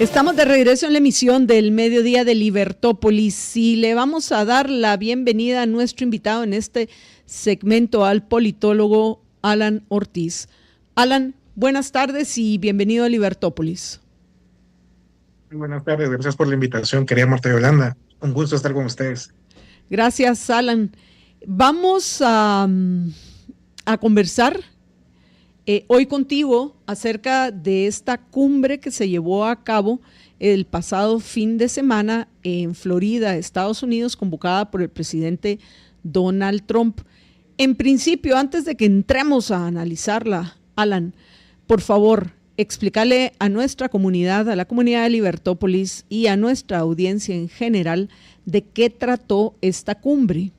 Estamos de regreso en la emisión del mediodía de Libertópolis y le vamos a dar la bienvenida a nuestro invitado en este segmento, al politólogo Alan Ortiz. Alan, buenas tardes y bienvenido a Libertópolis. Muy buenas tardes, gracias por la invitación, querida Marta Yolanda. Un gusto estar con ustedes. Gracias, Alan. Vamos a conversar hoy contigo acerca de esta cumbre que se llevó a cabo el pasado fin de semana en Florida, Estados Unidos, convocada por el presidente Donald Trump. En principio, antes de que entremos a analizarla, Alan, por favor, explícale a nuestra comunidad, a la comunidad de Libertópolis y a nuestra audiencia en general, de qué trató esta cumbre.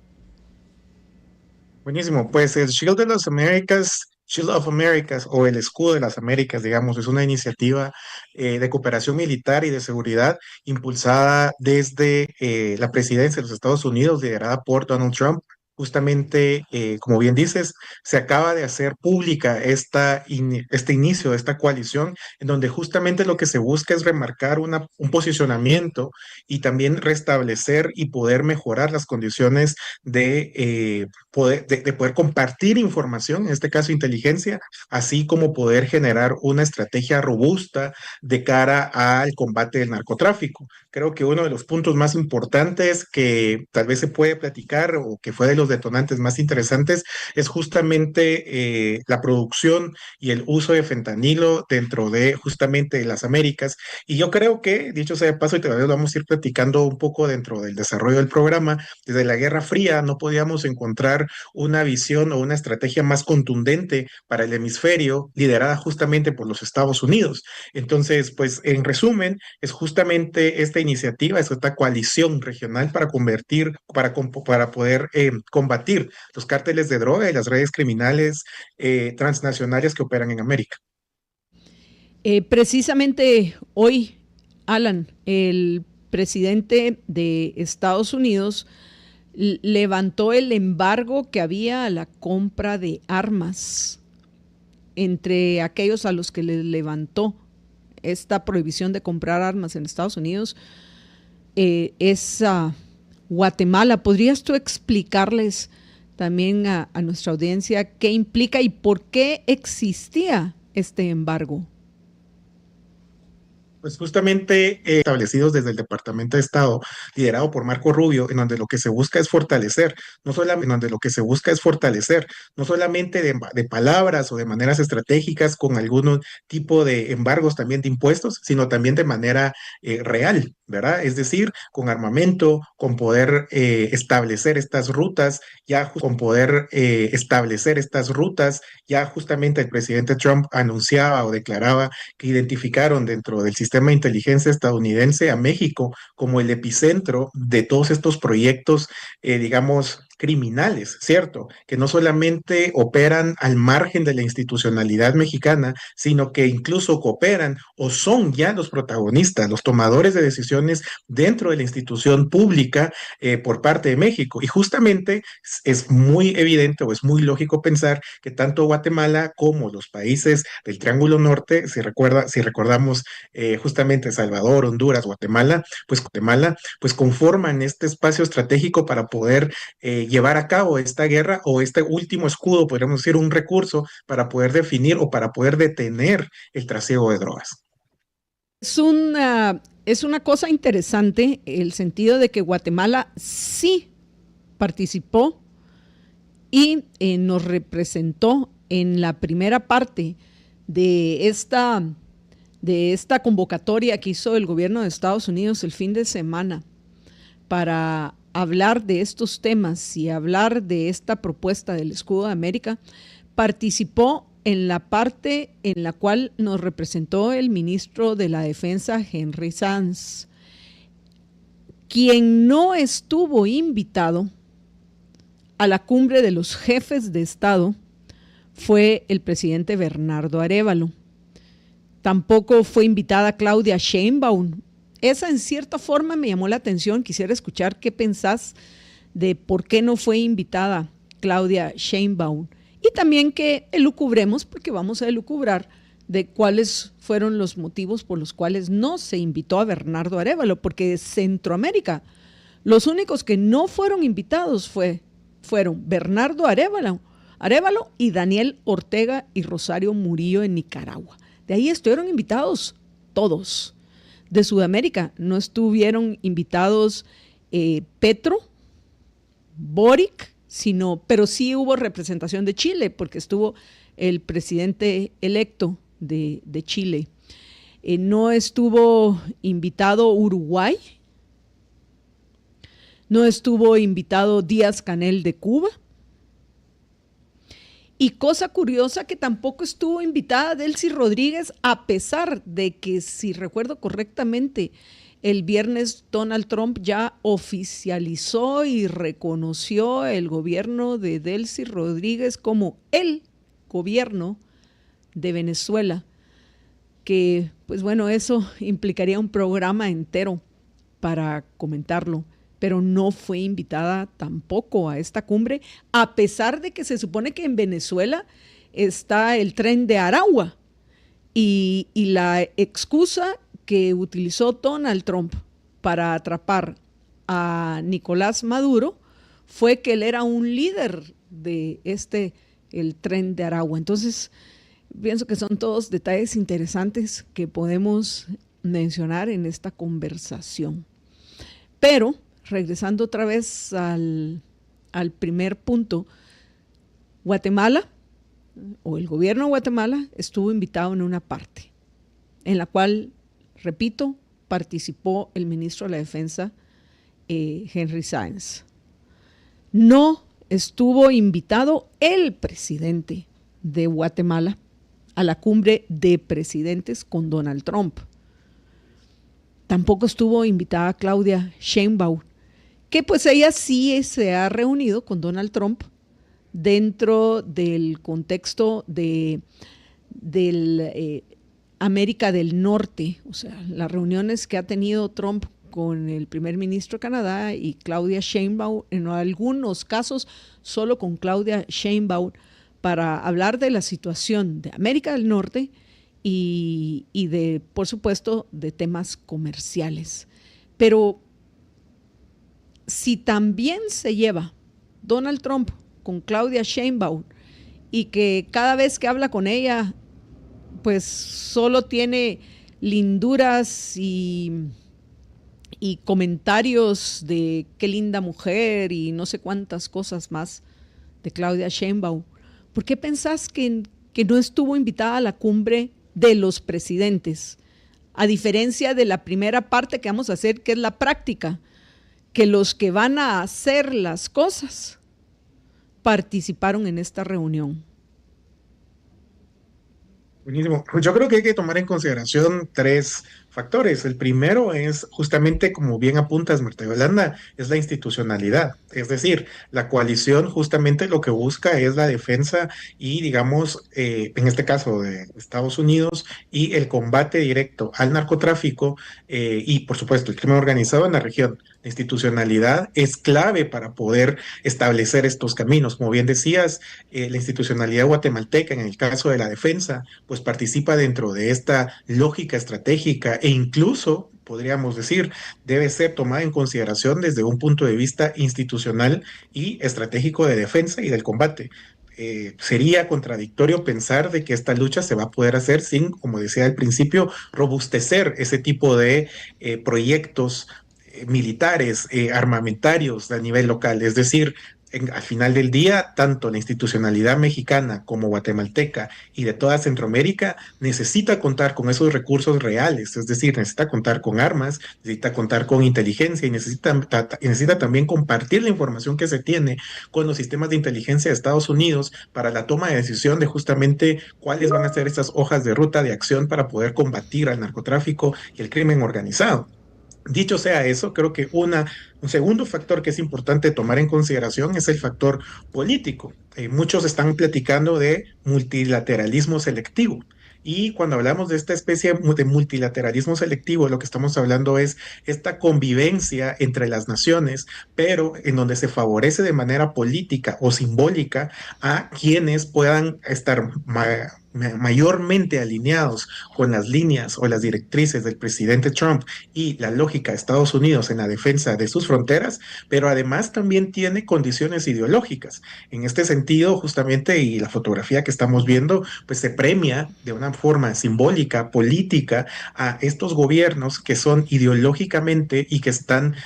Buenísimo, pues el Shield of Americas o el Escudo de las Américas, digamos, es una iniciativa de cooperación militar y de seguridad impulsada desde la presidencia de los Estados Unidos, liderada por Donald Trump. Justamente, como bien dices, se acaba de hacer pública este inicio de esta coalición, en donde justamente lo que se busca es remarcar un posicionamiento y también restablecer y poder mejorar las condiciones de poder compartir información, en este caso inteligencia, así como poder generar una estrategia robusta de cara al combate del narcotráfico. Creo que uno de los puntos más importantes que tal vez se puede platicar o que fue de los detonantes más interesantes es justamente la producción y el uso de fentanilo dentro de justamente las Américas. Y yo creo que, dicho sea de paso, y todavía lo vamos a ir platicando un poco dentro del desarrollo del programa, desde la Guerra Fría no podíamos encontrar una visión o una estrategia más contundente para el hemisferio, liderada justamente por los Estados Unidos. Entonces, pues en resumen, es justamente esta iniciativa, es esta coalición regional para poder combatir los cárteles de droga y las redes criminales transnacionales que operan en América. Precisamente hoy, Alan, el presidente de Estados Unidos levantó el embargo que había a la compra de armas entre aquellos a los que les levantó esta prohibición de comprar armas en Estados Unidos. Es Guatemala. ¿Podrías tú explicarles también a nuestra audiencia qué implica y por qué existía este embargo? Pues justamente establecidos desde el Departamento de Estado, liderado por Marco Rubio, en donde lo que se busca es fortalecer, no solamente de palabras o de maneras estratégicas con algún tipo de embargos también de impuestos, sino también de manera real, ¿verdad? Es decir, con armamento, con poder establecer estas rutas, ya justamente el presidente Trump anunciaba o declaraba que identificaron dentro del sistema de inteligencia estadounidense a México como el epicentro de todos estos proyectos, digamos, criminales, ¿cierto? Que no solamente operan al margen de la institucionalidad mexicana, sino que incluso cooperan o son ya los protagonistas, los tomadores de decisiones dentro de la institución pública por parte de México. Y justamente es muy evidente o es muy lógico pensar que tanto Guatemala como los países del Triángulo Norte, si recordamos justamente Salvador, Honduras, pues conforman este espacio estratégico para poder llevar a cabo esta guerra o este último escudo, podríamos decir, un recurso para poder definir o para poder detener el trasiego de drogas. Es una cosa interesante el sentido de que Guatemala sí participó y nos representó en la primera parte de esta convocatoria que hizo el gobierno de Estados Unidos el fin de semana para hablar de estos temas y hablar de esta propuesta del Escudo de América. Participó en la parte en la cual nos representó el ministro de la Defensa, Henry Sanz. Quien no estuvo invitado a la cumbre de los jefes de Estado fue el presidente Bernardo Arévalo. Tampoco fue invitada Claudia Sheinbaum. Esa en cierta forma me llamó la atención. Quisiera escuchar qué pensás de por qué no fue invitada Claudia Sheinbaum. Y también que elucubremos, porque vamos a elucubrar, de cuáles fueron los motivos por los cuales no se invitó a Bernardo Arévalo, porque de Centroamérica los únicos que no fueron invitados fueron Bernardo Arévalo y Daniel Ortega y Rosario Murillo en Nicaragua. De ahí estuvieron invitados todos. De Sudamérica no estuvieron invitados Petro, Boric, pero sí hubo representación de Chile, porque estuvo el presidente electo de Chile. No estuvo invitado Uruguay, no estuvo invitado Díaz-Canel de Cuba, y cosa curiosa que tampoco estuvo invitada Delcy Rodríguez, a pesar de que, si recuerdo correctamente, el viernes Donald Trump ya oficializó y reconoció el gobierno de Delcy Rodríguez como el gobierno de Venezuela, que pues bueno, eso implicaría un programa entero para comentarlo, pero no fue invitada tampoco a esta cumbre, a pesar de que se supone que en Venezuela está el tren de Aragua, y la excusa que utilizó Donald Trump para atrapar a Nicolás Maduro fue que él era un líder de el tren de Aragua. Entonces, pienso que son todos detalles interesantes que podemos mencionar en esta conversación. Pero, regresando otra vez al primer punto, Guatemala, o el gobierno de Guatemala, estuvo invitado en una parte, en la cual, repito, participó el ministro de la Defensa, Henry Sáenz. No estuvo invitado el presidente de Guatemala a la cumbre de presidentes con Donald Trump. Tampoco estuvo invitada Claudia Sheinbaum, que pues ella sí se ha reunido con Donald Trump dentro del contexto del América del Norte, o sea, las reuniones que ha tenido Trump con el primer ministro de Canadá y Claudia Sheinbaum, en algunos casos solo con Claudia Sheinbaum, para hablar de la situación de América del Norte y de, por supuesto, de temas comerciales. Pero si también se lleva Donald Trump con Claudia Sheinbaum y que cada vez que habla con ella, pues solo tiene linduras y comentarios de qué linda mujer y no sé cuántas cosas más de Claudia Sheinbaum, ¿por qué pensás que no estuvo invitada a la cumbre de los presidentes? A diferencia de la primera parte que vamos a hacer, que es la práctica, que los que van a hacer las cosas participaron en esta reunión. Buenísimo. Pues yo creo que hay que tomar en consideración tres factores. El primero es justamente, como bien apuntas, Marta Yolanda, es la institucionalidad. Es decir, la coalición justamente lo que busca es la defensa y, digamos, en este caso de Estados Unidos, y el combate directo al narcotráfico y, por supuesto, el crimen organizado en la región. La institucionalidad es clave para poder establecer estos caminos. Como bien decías, la institucionalidad guatemalteca, en el caso de la defensa, pues participa dentro de esta lógica estratégica e incluso, podríamos decir, debe ser tomada en consideración desde un punto de vista institucional y estratégico de defensa y del combate. Sería contradictorio pensar de que esta lucha se va a poder hacer sin, como decía al principio, robustecer ese tipo de proyectos militares, armamentarios a nivel local. Es decir, al final del día, tanto la institucionalidad mexicana como guatemalteca y de toda Centroamérica necesita contar con esos recursos reales, es decir, necesita contar con armas, necesita contar con inteligencia y necesita también compartir la información que se tiene con los sistemas de inteligencia de Estados Unidos para la toma de decisión de justamente cuáles van a ser estas hojas de ruta de acción para poder combatir al narcotráfico y el crimen organizado. Dicho sea eso, creo que un segundo factor que es importante tomar en consideración es el factor político. Muchos están platicando de multilateralismo selectivo. Y cuando hablamos de esta especie de multilateralismo selectivo, lo que estamos hablando es esta convivencia entre las naciones, pero en donde se favorece de manera política o simbólica a quienes puedan estar mayormente alineados con las líneas o las directrices del presidente Trump y la lógica de Estados Unidos en la defensa de sus fronteras, pero además también tiene condiciones ideológicas. En este sentido, justamente, y la fotografía que estamos viendo, pues se premia de una forma simbólica, política, a estos gobiernos que son ideológicamente y que están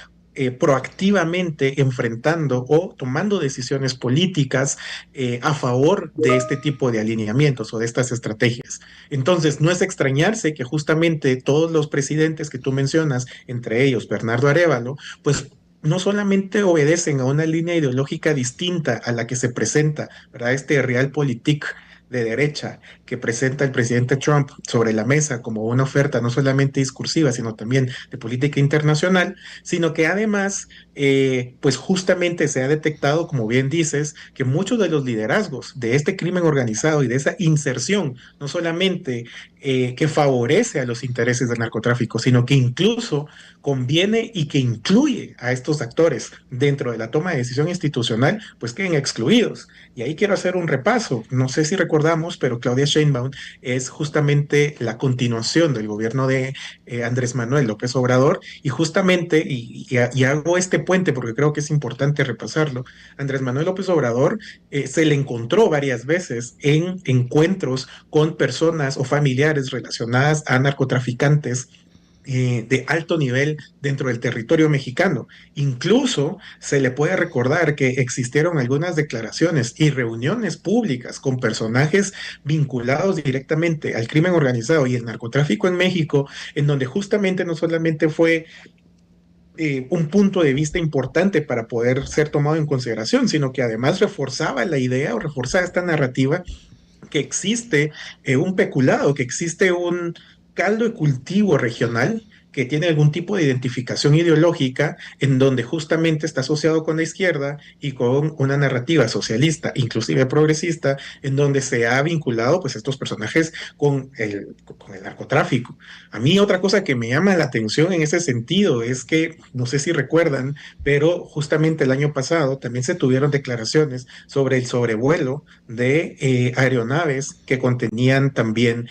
proactivamente enfrentando o tomando decisiones políticas a favor de este tipo de alineamientos o de estas estrategias. Entonces, no es extrañarse que justamente todos los presidentes que tú mencionas, entre ellos Bernardo Arévalo, pues no solamente obedecen a una línea ideológica distinta a la que se presenta, ¿verdad? Este realpolitik de derecha que presenta el presidente Trump sobre la mesa como una oferta no solamente discursiva, sino también de política internacional, sino que además, pues justamente se ha detectado, como bien dices, que muchos de los liderazgos de este crimen organizado y de esa inserción, no solamente que favorece a los intereses del narcotráfico, sino que incluso conviene y que incluye a estos actores dentro de la toma de decisión institucional, pues queden excluidos. Y ahí quiero hacer un repaso. No sé si recordamos, pero Claudia Sheinbaum es justamente la continuación del gobierno de Andrés Manuel López Obrador y justamente, y hago este puente porque creo que es importante repasarlo, Andrés Manuel López Obrador se le encontró varias veces en encuentros con personas o familiares relacionadas a narcotraficantes de alto nivel dentro del territorio mexicano. Incluso se le puede recordar que existieron algunas declaraciones y reuniones públicas con personajes vinculados directamente al crimen organizado y el narcotráfico en México, en donde justamente no solamente fue un punto de vista importante para poder ser tomado en consideración, sino que además reforzaba la idea o reforzaba esta narrativa que existe un peculado, que existe un caldo de cultivo regional que tiene algún tipo de identificación ideológica en donde justamente está asociado con la izquierda y con una narrativa socialista, inclusive progresista, en donde se ha vinculado pues estos personajes con el narcotráfico. A mí otra cosa que me llama la atención en ese sentido es que, no sé si recuerdan, pero justamente el año pasado también se tuvieron declaraciones sobre el sobrevuelo de aeronaves que contenían también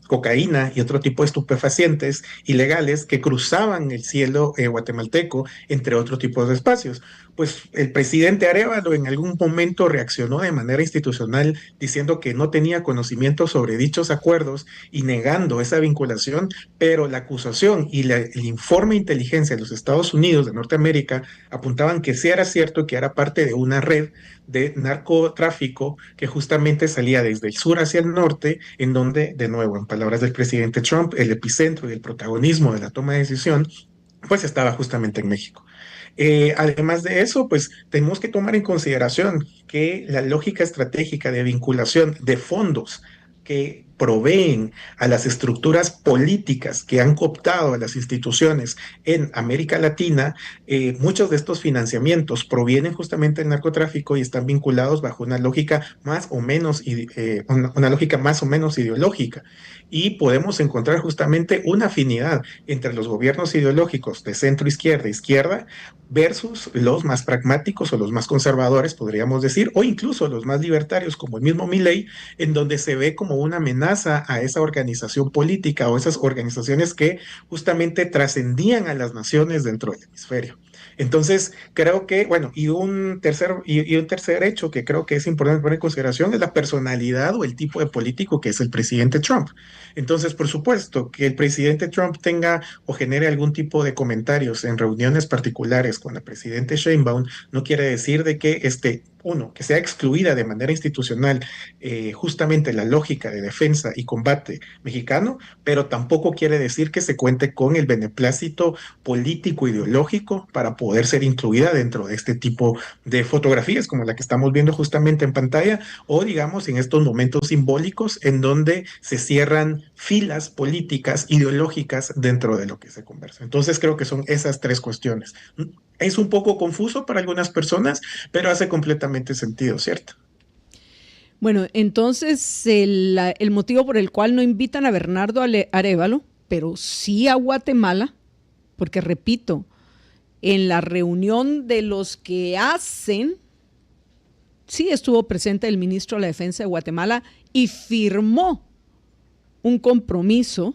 cocaína y otro tipo de estupefacientes ilegales que cruzaban el cielo guatemalteco, entre otros tipos de espacios. Pues el presidente Arévalo en algún momento reaccionó de manera institucional diciendo que no tenía conocimiento sobre dichos acuerdos y negando esa vinculación, pero la acusación y el informe de inteligencia de los Estados Unidos de Norteamérica apuntaban que sí era cierto que era parte de una red de narcotráfico que justamente salía desde el sur hacia el norte, en donde, de nuevo, en palabras del presidente Trump, el epicentro y el protagonismo de la toma de decisión, pues estaba justamente en México. Además de eso, pues tenemos que tomar en consideración que la lógica estratégica de vinculación de fondos que proveen a las estructuras políticas que han cooptado a las instituciones en América Latina, muchos de estos financiamientos provienen justamente del narcotráfico y están vinculados bajo una lógica más o menos, una lógica más o menos ideológica. Y podemos encontrar justamente una afinidad entre los gobiernos ideológicos de centro izquierda e izquierda versus los más pragmáticos o los más conservadores, podríamos decir, o incluso los más libertarios, como el mismo Milei, en donde se ve como una amenaza a esa organización política o esas organizaciones que justamente trascendían a las naciones dentro del hemisferio. Entonces, creo que, bueno, y un tercer hecho que creo que es importante poner en consideración es la personalidad o el tipo de político que es el presidente Trump. Entonces, por supuesto, que el presidente Trump tenga o genere algún tipo de comentarios en reuniones particulares con la presidenta Sheinbaum no quiere decir de que uno, que sea excluida de manera institucional justamente la lógica de defensa y combate mexicano, pero tampoco quiere decir que se cuente con el beneplácito político ideológico para poder ser incluida dentro de este tipo de fotografías como la que estamos viendo justamente en pantalla o digamos en estos momentos simbólicos en donde se cierran filas políticas ideológicas dentro de lo que se conversa. Entonces creo que son esas tres cuestiones. Es un poco confuso para algunas personas, pero hace completamente sentido, ¿cierto? Bueno, entonces el motivo por el cual no invitan a Bernardo Arévalo, pero sí a Guatemala, porque repito, en la reunión de los que hacen, sí estuvo presente el ministro de la Defensa de Guatemala y firmó un compromiso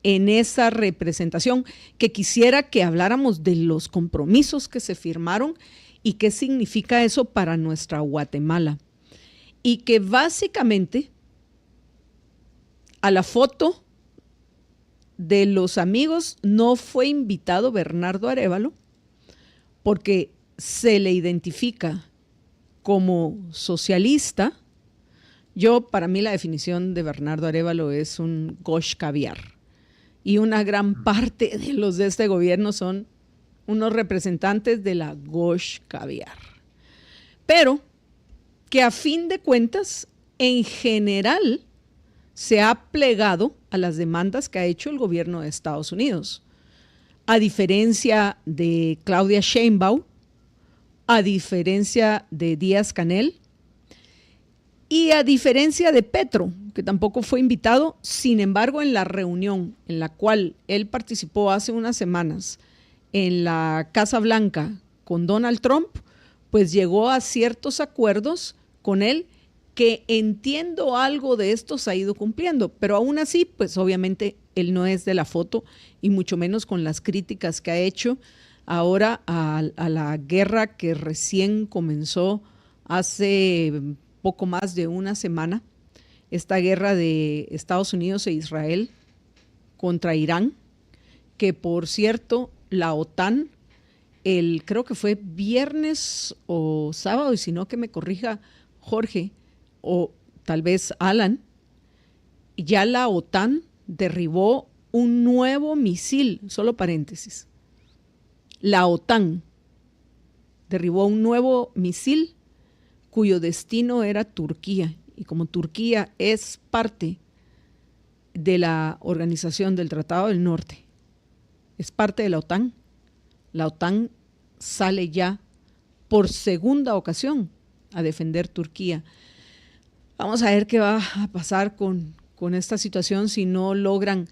en esa representación, que quisiera que habláramos de los compromisos que se firmaron y qué significa eso para nuestra Guatemala. Y que básicamente a la foto de los amigos no fue invitado Bernardo Arévalo, porque se le identifica como socialista. Para mí la definición de Bernardo Arévalo es un gosh caviar. Y una gran parte de los de este gobierno son unos representantes de la gosh caviar. Pero que a fin de cuentas, en general, se ha plegado a las demandas que ha hecho el gobierno de Estados Unidos. A diferencia de Claudia Sheinbaum, a diferencia de Díaz-Canel y a diferencia de Petro, que tampoco fue invitado. Sin embargo, en la reunión en la cual él participó hace unas semanas en la Casa Blanca con Donald Trump, pues llegó a ciertos acuerdos con él, que entiendo algo de estos ha ido cumpliendo, pero aún así, pues obviamente él no es de la foto, y mucho menos con las críticas que ha hecho ahora a la guerra que recién comenzó hace poco más de una semana, esta guerra de Estados Unidos e Israel contra Irán, que por cierto la OTAN, creo que fue viernes o sábado, y si no que me corrija Jorge o tal vez Alan, ya la OTAN derribó un nuevo misil, solo paréntesis, la OTAN derribó un nuevo misil cuyo destino era Turquía, y como Turquía es parte de la Organización del Tratado del Norte, es parte de la OTAN sale ya por segunda ocasión a defender Turquía. Vamos a ver qué va a pasar con esta situación si no logran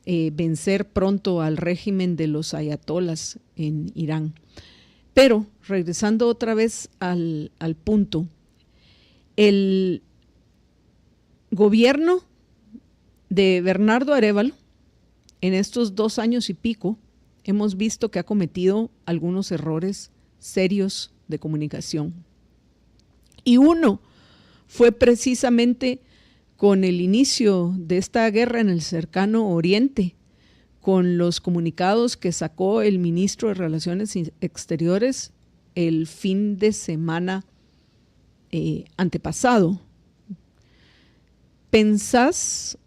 vencer pronto al régimen de los ayatolas en Irán. Pero, regresando otra vez al punto, el gobierno de Bernardo Arévalo, en estos 2 años y pico, hemos visto que ha cometido algunos errores serios de comunicación. Y uno fue precisamente con el inicio de esta guerra en el cercano Oriente, con los comunicados que sacó el ministro de Relaciones Exteriores el fin de semana antepasado. ¿Pensás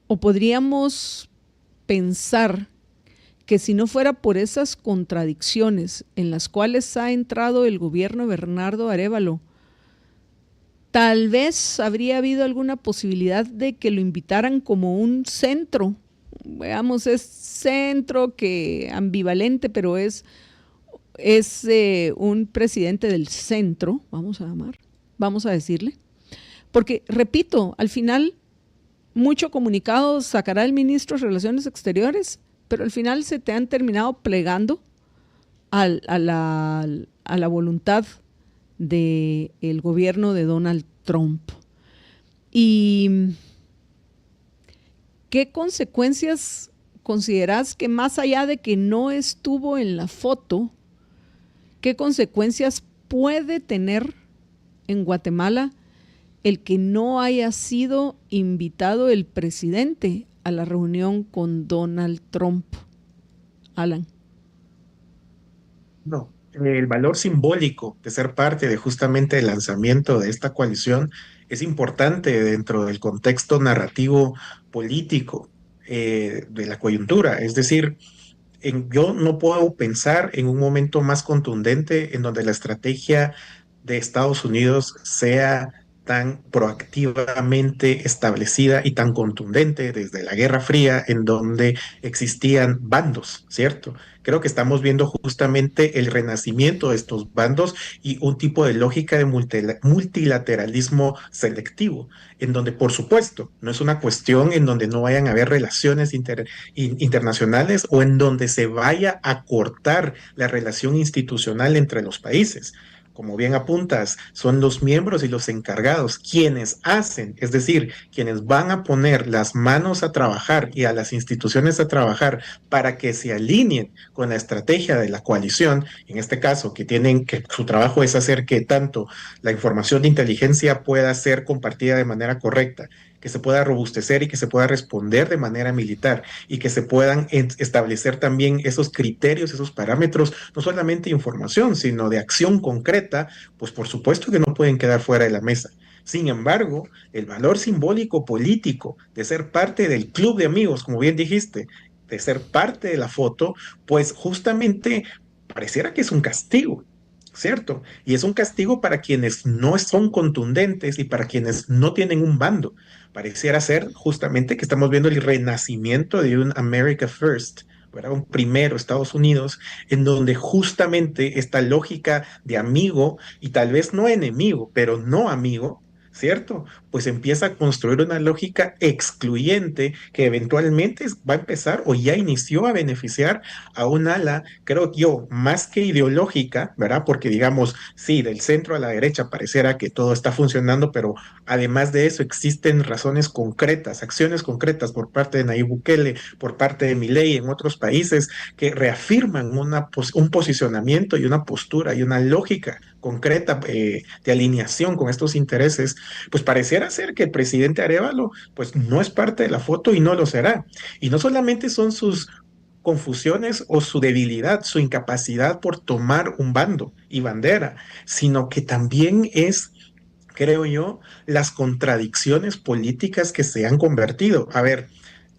o podríamos pensar que si no fuera por esas contradicciones en las cuales ha entrado el gobierno de Bernardo Arévalo, tal vez habría habido alguna posibilidad de que lo invitaran como un centro? Veamos, es centro que ambivalente, pero es un presidente del centro, vamos a decirle. Porque, repito, al final mucho comunicado sacará el ministro de Relaciones Exteriores, pero al final se te han terminado plegando a la voluntad del gobierno de Donald Trump. ¿Y qué consecuencias considerás que, más allá de que no estuvo en la foto, qué consecuencias puede tener en Guatemala el que no haya sido invitado el presidente a la reunión con Donald Trump? Alan. No, el valor simbólico de ser parte de justamente el lanzamiento de esta coalición es importante dentro del contexto narrativo político de la coyuntura. Es decir, yo no puedo pensar en un momento más contundente en donde la estrategia de Estados Unidos sea tan proactivamente establecida y tan contundente desde la Guerra Fría, en donde existían bandos, ¿cierto? Creo que estamos viendo justamente el renacimiento de estos bandos y un tipo de lógica de multilateralismo selectivo, en donde, por supuesto, no es una cuestión en donde no vayan a haber relaciones internacionales o en donde se vaya a cortar la relación institucional entre los países. como bien apuntas, son los miembros y los encargados quienes hacen, es decir, quienes van a poner las manos a trabajar y a las instituciones a trabajar para que se alineen con la estrategia de la coalición, en este caso, que su trabajo es hacer que tanto la información de inteligencia pueda ser compartida de manera correcta, que se pueda robustecer y que se pueda responder de manera militar y que se puedan establecer también esos criterios, esos parámetros, no solamente de información, sino de acción concreta, pues por supuesto que no pueden quedar fuera de la mesa. Sin embargo, el valor simbólico político de ser parte del club de amigos, como bien dijiste, de ser parte de la foto, pues justamente pareciera que es un castigo, ¿cierto? Y es un castigo para quienes no son contundentes y para quienes no tienen un bando. Pareciera ser justamente que estamos viendo el renacimiento de un America First, ¿verdad? Un primero Estados Unidos, en donde justamente esta lógica de amigo y tal vez no enemigo, pero no amigo, ¿cierto? Pues empieza a construir una lógica excluyente que eventualmente va a empezar o ya inició a beneficiar a un ala, creo yo, más que ideológica, ¿verdad? Porque digamos, sí, del centro a la derecha pareciera que todo está funcionando, pero además de eso existen razones concretas, acciones concretas por parte de Nayib Bukele, por parte de Milei en otros países que reafirman un posicionamiento y una postura y una lógica concreta de alineación con estos intereses, pues pareciera ser que el presidente Arevalo pues no es parte de la foto y no lo será. Y no solamente son sus confusiones o su debilidad, su incapacidad por tomar un bando y bandera, sino que también es, creo yo, las contradicciones políticas que se han convertido. A ver,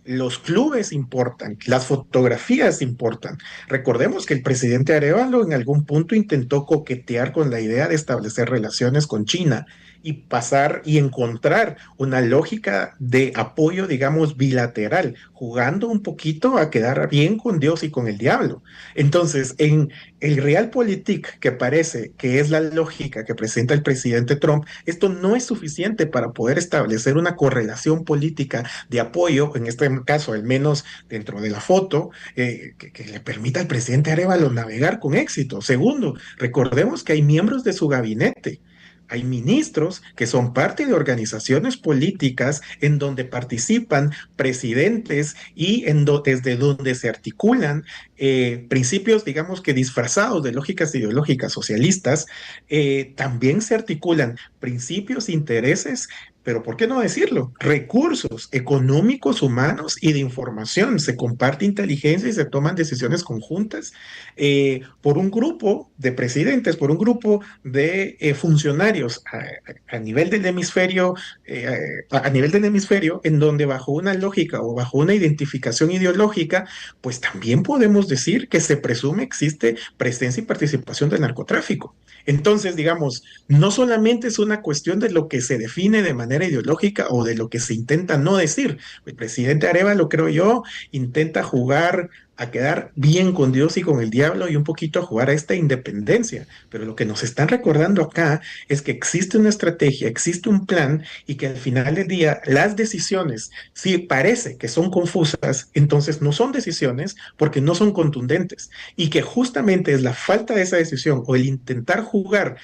los clubes importan, las fotografías importan. Recordemos que el presidente Arevalo en algún punto intentó coquetear con la idea de establecer relaciones con China y pasar y encontrar una lógica de apoyo, digamos, bilateral, jugando un poquito a quedar bien con Dios y con el diablo. Entonces, en el Realpolitik, que parece que es la lógica que presenta el presidente Trump, esto no es suficiente para poder establecer una correlación política de apoyo, en este caso, al menos dentro de la foto, que le permita al presidente Arevalo navegar con éxito. Segundo, recordemos que hay miembros de su gabinete. Hay ministros que son parte de organizaciones políticas en donde participan presidentes y desde donde se articulan principios, digamos que disfrazados de lógicas ideológicas socialistas, también se articulan principios, intereses, pero ¿por qué no decirlo? Recursos económicos, humanos y de información. Se comparte inteligencia y se toman decisiones conjuntas por un grupo de presidentes, por un grupo de funcionarios a nivel del hemisferio, a nivel del hemisferio, en donde bajo una lógica o bajo una identificación ideológica, pues también podemos decir que se presume existe presencia y participación del narcotráfico. Entonces, digamos, no solamente es una cuestión de lo que se define de manera ideológica o de lo que se intenta no decir. El presidente Arevalo, creo yo, intenta jugar a quedar bien con Dios y con el diablo y un poquito a jugar a esta independencia. Pero lo que nos están recordando acá es que existe una estrategia, existe un plan y que al final del día las decisiones, si parece que son confusas, entonces no son decisiones porque no son contundentes y que justamente es la falta de esa decisión o el intentar jugar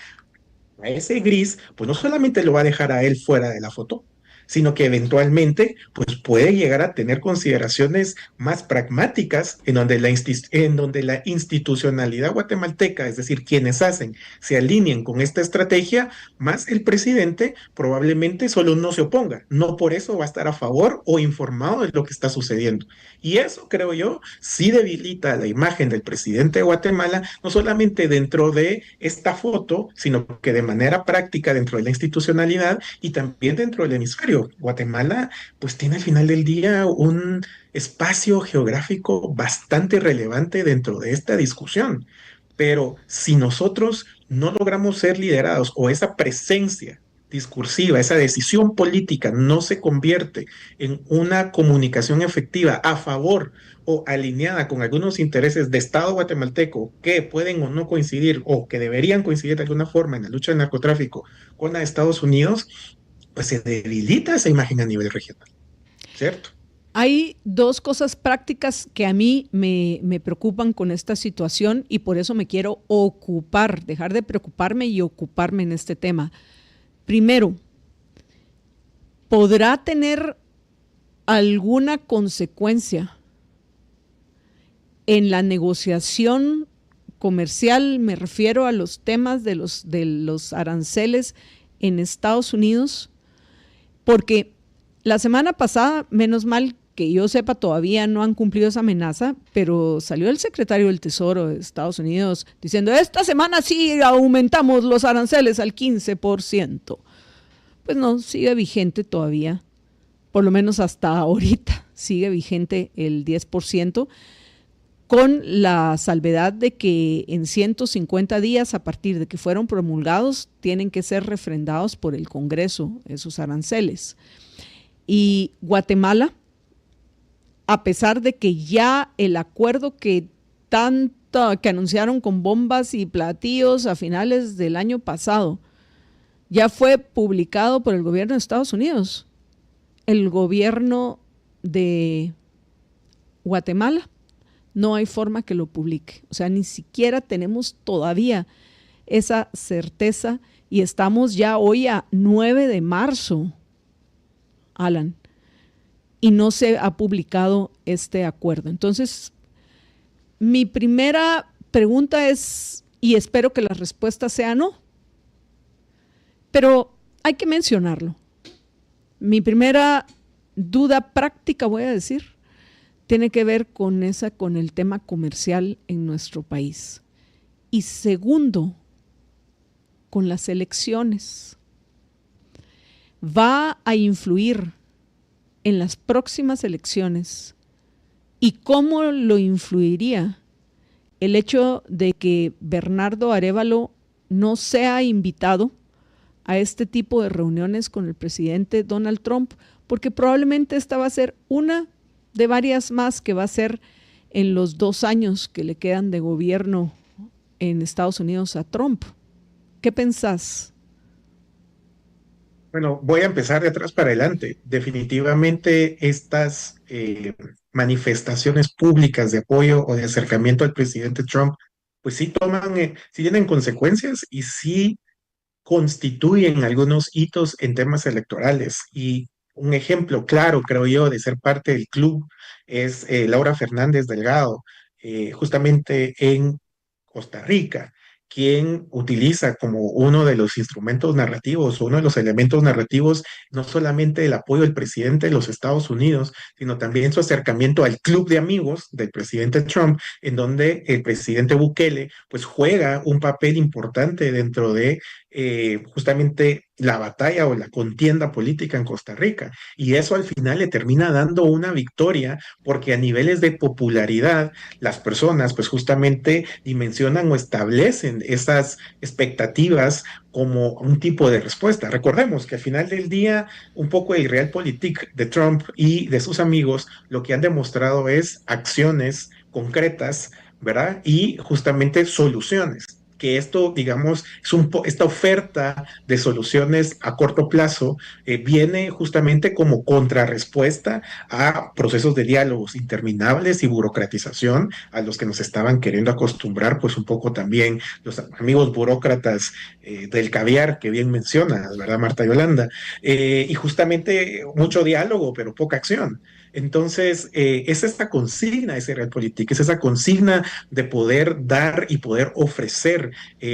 a ese gris, pues no solamente lo va a dejar a él fuera de la foto, sino que eventualmente pues puede llegar a tener consideraciones más pragmáticas en donde la institucionalidad guatemalteca, es decir, quienes hacen, se alineen con esta estrategia, más el presidente probablemente solo no se oponga, no por eso va a estar a favor o informado de lo que está sucediendo. Y eso, creo yo, sí debilita la imagen del presidente de Guatemala, no solamente dentro de esta foto, sino que de manera práctica dentro de la institucionalidad y también dentro del hemisferio. Guatemala, pues tiene al final del día un espacio geográfico bastante relevante dentro de esta discusión. Pero si nosotros no logramos ser liderados o esa presencia discursiva, esa decisión política no se convierte en una comunicación efectiva a favor o alineada con algunos intereses de Estado guatemalteco que pueden o no coincidir o que deberían coincidir de alguna forma en la lucha del narcotráfico con la de Estados Unidos, pues se debilita esa imagen a nivel regional, ¿cierto? Hay dos cosas prácticas que a mí me preocupan con esta situación y por eso me quiero ocupar, dejar de preocuparme y ocuparme en este tema. Primero, ¿podrá tener alguna consecuencia en la negociación comercial? Me refiero a los temas de los aranceles en Estados Unidos, porque la semana pasada, menos mal que yo sepa, todavía no han cumplido esa amenaza, pero salió el secretario del Tesoro de Estados Unidos diciendo, esta semana sí aumentamos los aranceles al 15%. Pues no, sigue vigente todavía, por lo menos hasta ahorita, sigue vigente el 10%, con la salvedad de que en 150 días, a partir de que fueron promulgados, tienen que ser refrendados por el Congreso, esos aranceles. Y Guatemala, a pesar de que ya el acuerdo que anunciaron con bombas y platillos a finales del año pasado, ya fue publicado por el gobierno de Estados Unidos. El gobierno de Guatemala no hay forma que lo publique. O sea, ni siquiera tenemos todavía esa certeza y estamos ya hoy a 9 de marzo, Alan, y no se ha publicado este acuerdo. Entonces, mi primera pregunta es, y espero que la respuesta sea no, pero hay que mencionarlo. Mi primera duda práctica, voy a decir, tiene que ver con el tema comercial en nuestro país. Y segundo, con las elecciones. ¿Va a influir en las próximas elecciones? ¿Y cómo lo influiría el hecho de que Bernardo Arévalo no sea invitado a este tipo de reuniones con el presidente Donald Trump? Porque probablemente esta va a ser una de varias más que va a ser en los 2 años que le quedan de gobierno en Estados Unidos a Trump. ¿Qué pensás? Bueno, voy a empezar de atrás para adelante. Definitivamente estas manifestaciones públicas de apoyo o de acercamiento al presidente Trump, pues sí toman, sí tienen consecuencias y sí constituyen algunos hitos en temas electorales. Y un ejemplo claro, creo yo, de ser parte del club es Laura Fernández Delgado, justamente en Costa Rica, quien utiliza como uno de los instrumentos narrativos, uno de los elementos narrativos, no solamente el apoyo del presidente de los Estados Unidos, sino también su acercamiento al club de amigos del presidente Trump, en donde el presidente Bukele pues juega un papel importante dentro de justamente la batalla o la contienda política en Costa Rica. Y eso al final le termina dando una victoria porque a niveles de popularidad las personas pues justamente dimensionan o establecen esas expectativas como un tipo de respuesta. Recordemos que al final del día un poco el realpolitik de Trump y de sus amigos lo que han demostrado es acciones concretas, ¿verdad? Y justamente soluciones. Que esto, digamos, esta oferta de soluciones a corto plazo viene justamente como contrarrespuesta a procesos de diálogos interminables y burocratización a los que nos estaban queriendo acostumbrar, pues un poco también los amigos burócratas del caviar que bien mencionas, ¿verdad, Marta Yolanda? Y justamente mucho diálogo, pero poca acción. Entonces, es esta consigna, ese realpolitik, es esa consigna de poder dar y poder ofrecer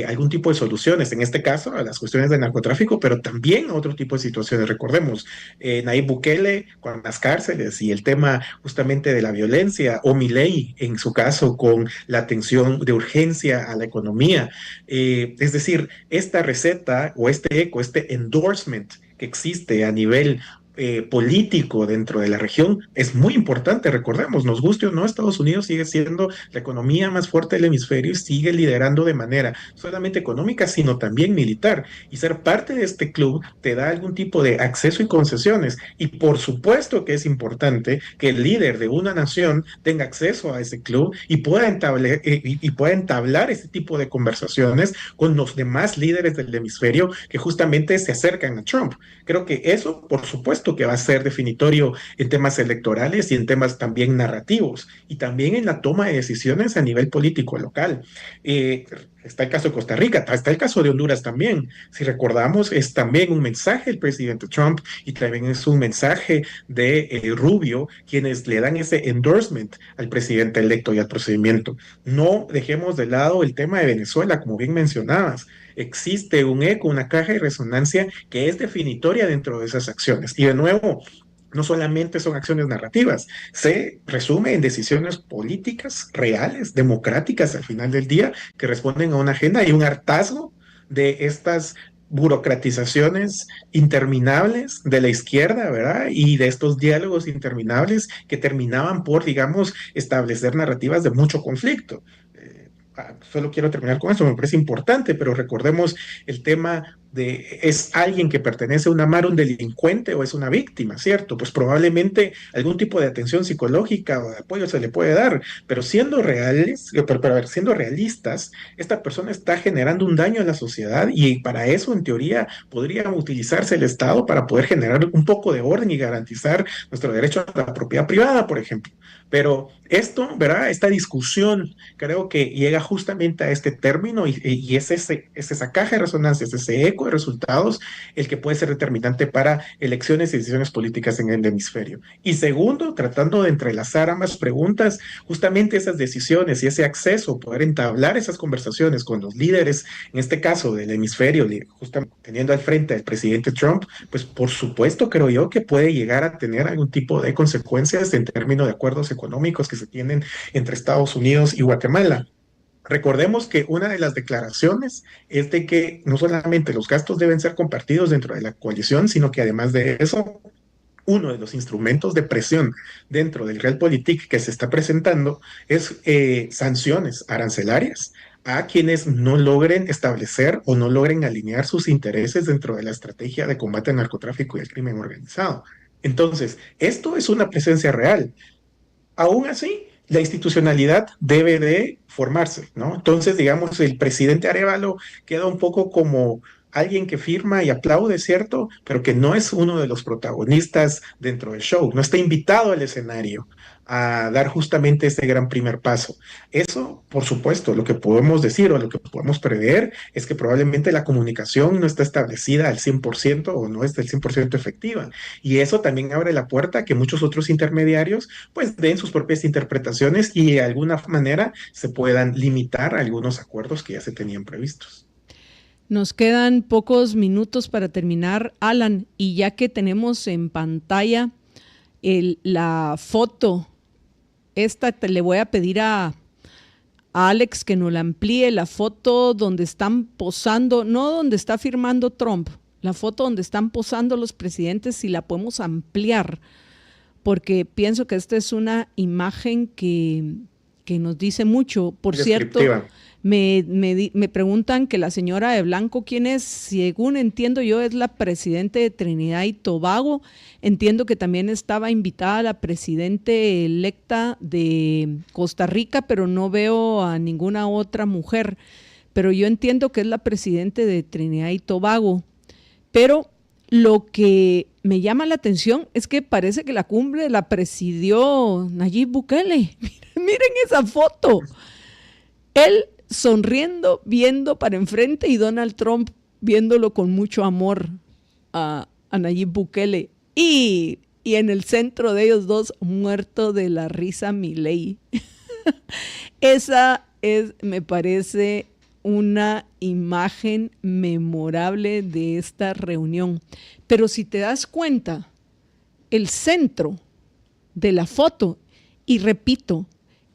algún tipo de soluciones, en este caso a las cuestiones del narcotráfico, pero también a otro tipo de situaciones. Recordemos, Nayib Bukele con las cárceles y el tema justamente de la violencia, o Milei en su caso con la atención de urgencia a la economía. Es decir, esta receta o este eco, este endorsement que existe a nivel político dentro de la región es muy importante. Recordemos, nos guste o no, Estados Unidos sigue siendo la economía más fuerte del hemisferio y sigue liderando de manera solamente económica, sino también militar. Y ser parte de este club te da algún tipo de acceso y concesiones. Y por supuesto que es importante que el líder de una nación tenga acceso a ese club y pueda entablar este tipo de conversaciones con los demás líderes del hemisferio que justamente se acercan a Trump. Creo que eso, por supuesto, supuesto que va a ser definitorio en temas electorales y en temas también narrativos y también en la toma de decisiones a nivel político local. Está el caso de Costa Rica, está el caso de Honduras también. Si recordamos, es también un mensaje del presidente Trump y también es un mensaje de Rubio, quienes le dan ese endorsement al presidente electo y al procedimiento. No dejemos de lado el tema de Venezuela, como bien mencionabas. Existe un eco, una caja de resonancia que es definitoria dentro de esas acciones. Y de nuevo, no solamente son acciones narrativas, se resume en decisiones políticas reales, democráticas al final del día, que responden a una agenda y un hartazgo de estas burocratizaciones interminables de la izquierda, ¿verdad? Y de estos diálogos interminables que terminaban por, digamos, establecer narrativas de mucho conflicto. Solo quiero terminar con eso, me parece importante, pero recordemos el tema de, ¿es alguien que pertenece a una mar un delincuente o es una víctima, cierto? Pues probablemente algún tipo de atención psicológica o de apoyo se le puede dar, pero siendo reales, pero a ver, siendo realistas, esta persona está generando un daño a la sociedad y para eso, en teoría, podría utilizarse el Estado para poder generar un poco de orden y garantizar nuestro derecho a la propiedad privada, por ejemplo. Pero esto, ¿verdad? Esta discusión creo que llega justamente a este término y es esa caja de resonancia, es ese eco de resultados el que puede ser determinante para elecciones y decisiones políticas en el hemisferio. Y segundo, tratando de entrelazar ambas preguntas, justamente esas decisiones y ese acceso, poder entablar esas conversaciones con los líderes, en este caso del hemisferio, justamente teniendo al frente al presidente Trump, pues por supuesto creo yo que puede llegar a tener algún tipo de consecuencias en términos de acuerdos económicos que se tienen entre Estados Unidos y Guatemala. Recordemos que una de las declaraciones es de que no solamente los gastos deben ser compartidos dentro de la coalición, sino que además de eso, uno de los instrumentos de presión dentro del Realpolitik que se está presentando es sanciones arancelarias a quienes no logren establecer o no logren alinear sus intereses dentro de la estrategia de combate al narcotráfico y al crimen organizado. Entonces, esto es una presencia real. Aún así, la institucionalidad debe de formarse, ¿no? Entonces, digamos, el presidente Arévalo queda un poco como alguien que firma y aplaude, ¿cierto? Pero que no es uno de los protagonistas dentro del show, no está invitado al escenario a dar justamente ese gran primer paso. Eso, por supuesto, lo que podemos decir o lo que podemos prever es que probablemente la comunicación no está establecida al 100% o no es del 100% efectiva. Y eso también abre la puerta a que muchos otros intermediarios pues den sus propias interpretaciones y de alguna manera se puedan limitar a algunos acuerdos que ya se tenían previstos. Nos quedan pocos minutos para terminar, Alan, y ya que tenemos en pantalla la foto, le voy a pedir a Alex que nos la amplíe, la foto donde están posando, no donde está firmando Trump, la foto donde están posando los presidentes, si la podemos ampliar, porque pienso que esta es una imagen que nos dice mucho. Por cierto, me preguntan que la señora de blanco, ¿quién es? Según entiendo yo, es la presidenta de Trinidad y Tobago. Entiendo que también estaba invitada la presidenta electa de Costa Rica, pero no veo a ninguna otra mujer. Pero yo entiendo que es la presidenta de Trinidad y Tobago. Pero lo que me llama la atención es que parece que la cumbre la presidió Nayib Bukele. Miren esa foto. Él sonriendo, viendo para enfrente y Donald Trump viéndolo con mucho amor a Nayib Bukele. Y en el centro de ellos dos, muerto de la risa Milei. Esa es, me parece, una imagen memorable de esta reunión. Pero si te das cuenta, el centro de la foto, y repito,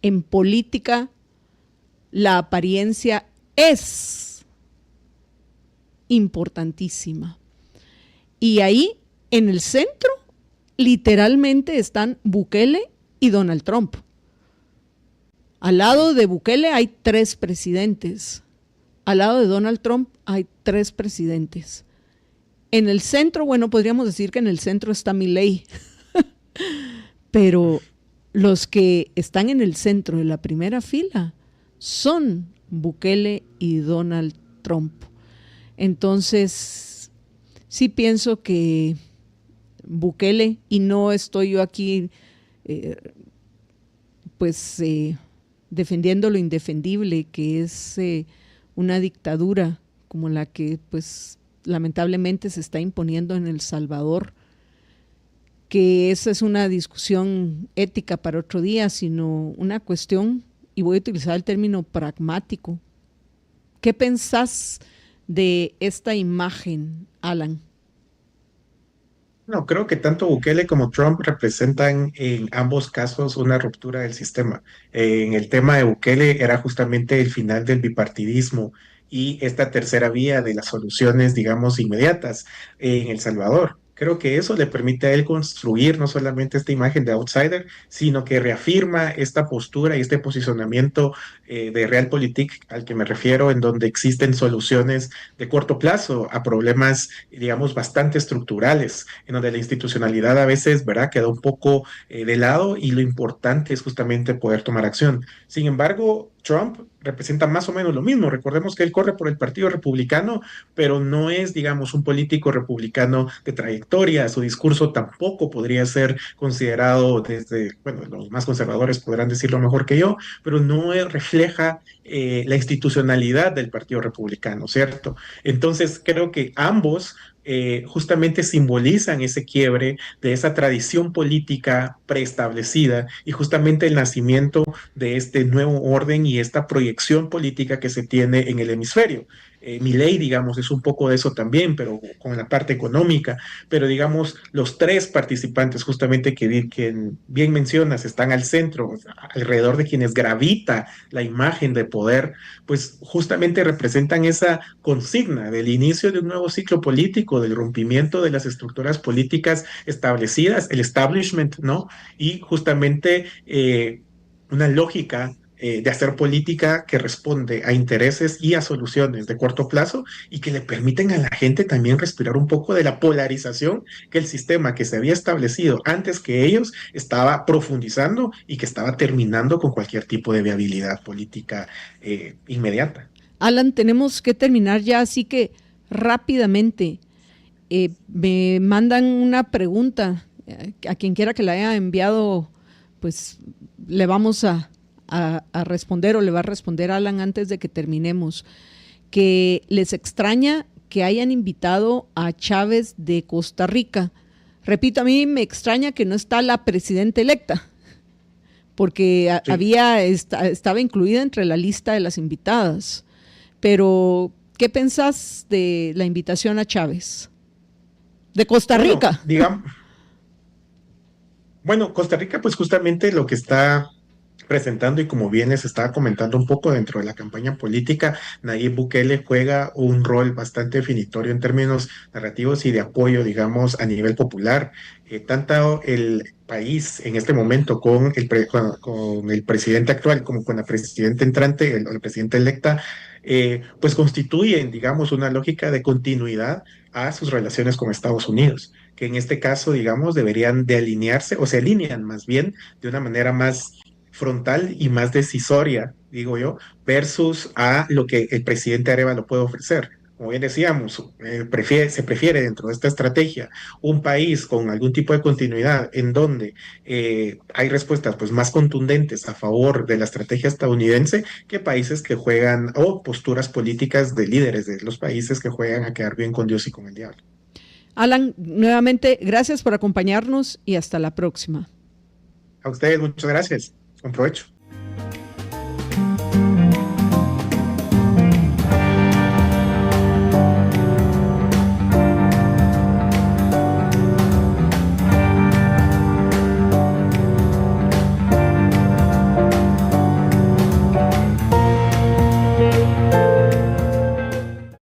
en política la apariencia es importantísima. Y ahí, en el centro, literalmente están Bukele y Donald Trump. Al lado de Bukele hay 3 presidentes. Al lado de Donald Trump hay 3 presidentes. En el centro, bueno, podríamos decir que en el centro está Milei. Pero los que están en el centro de la primera fila son Bukele y Donald Trump. Entonces, sí pienso que Bukele, y no estoy yo aquí defendiendo lo indefendible, que es una dictadura como la que pues lamentablemente se está imponiendo en El Salvador, que esa es una discusión ética para otro día, sino una cuestión, y voy a utilizar el término pragmático. ¿Qué pensás de esta imagen, Alan? No, creo que tanto Bukele como Trump representan en ambos casos una ruptura del sistema. En el tema de Bukele era justamente el final del bipartidismo y esta tercera vía de las soluciones, digamos, inmediatas en El Salvador. Creo que eso le permite a él construir no solamente esta imagen de outsider, sino que reafirma esta postura y este posicionamiento de realpolitik al que me refiero, en donde existen soluciones de corto plazo a problemas, digamos, bastante estructurales, en donde la institucionalidad a veces, ¿verdad?, queda un poco de lado y lo importante es justamente poder tomar acción. Sin embargo, Trump representa más o menos lo mismo. Recordemos que él corre por el Partido Republicano, pero no es, digamos, un político republicano de trayectoria. Su discurso tampoco podría ser considerado desde, bueno, los más conservadores podrán decirlo mejor que yo, pero no refleja la institucionalidad del Partido Republicano, ¿cierto? Entonces, creo que ambos justamente simbolizan ese quiebre de esa tradición política preestablecida y justamente el nacimiento de este nuevo orden y esta proyección política que se tiene en el hemisferio. Milei, digamos, es un poco de eso también, pero con la parte económica. Pero, digamos, los tres participantes, justamente que bien mencionas, están al centro, alrededor de quienes gravita la imagen de poder, pues justamente representan esa consigna del inicio de un nuevo ciclo político, del rompimiento de las estructuras políticas establecidas, el establishment, ¿no? Y justamente una lógica de hacer política que responde a intereses y a soluciones de corto plazo y que le permiten a la gente también respirar un poco de la polarización que el sistema que se había establecido antes que ellos estaba profundizando y que estaba terminando con cualquier tipo de viabilidad política inmediata. Alan, tenemos que terminar ya, así que rápidamente me mandan una pregunta, a quien quiera que la haya enviado, pues le vamos a responder, o le va a responder Alan antes de que terminemos, que les extraña que hayan invitado a Chávez de Costa Rica. Repito, a mí me extraña que no está la presidenta electa, porque Sí. estaba incluida entre la lista de las invitadas. Pero, ¿qué pensás de la invitación a Chávez? De Costa Bueno, Rica. digamos, bueno, Costa Rica, pues justamente lo que está presentando y como bien les estaba comentando un poco dentro de la campaña política, Nayib Bukele juega un rol bastante definitorio en términos narrativos y de apoyo, digamos, a nivel popular. Tanto el país en este momento con el presidente actual como con la presidenta entrante, el presidente electa, pues constituyen, digamos, una lógica de continuidad a sus relaciones con Estados Unidos, que en este caso, digamos, deberían de alinearse o se alinean más bien de una manera más frontal y más decisoria, digo yo, versus a lo que el presidente Arevalo puede ofrecer. Como bien decíamos, se prefiere dentro de esta estrategia un país con algún tipo de continuidad en donde hay respuestas pues, más contundentes a favor de la estrategia estadounidense que países que juegan o posturas políticas de líderes de los países que juegan a quedar bien con Dios y con el diablo. Alan, nuevamente, gracias por acompañarnos y hasta la próxima. A ustedes, muchas gracias. Con provecho.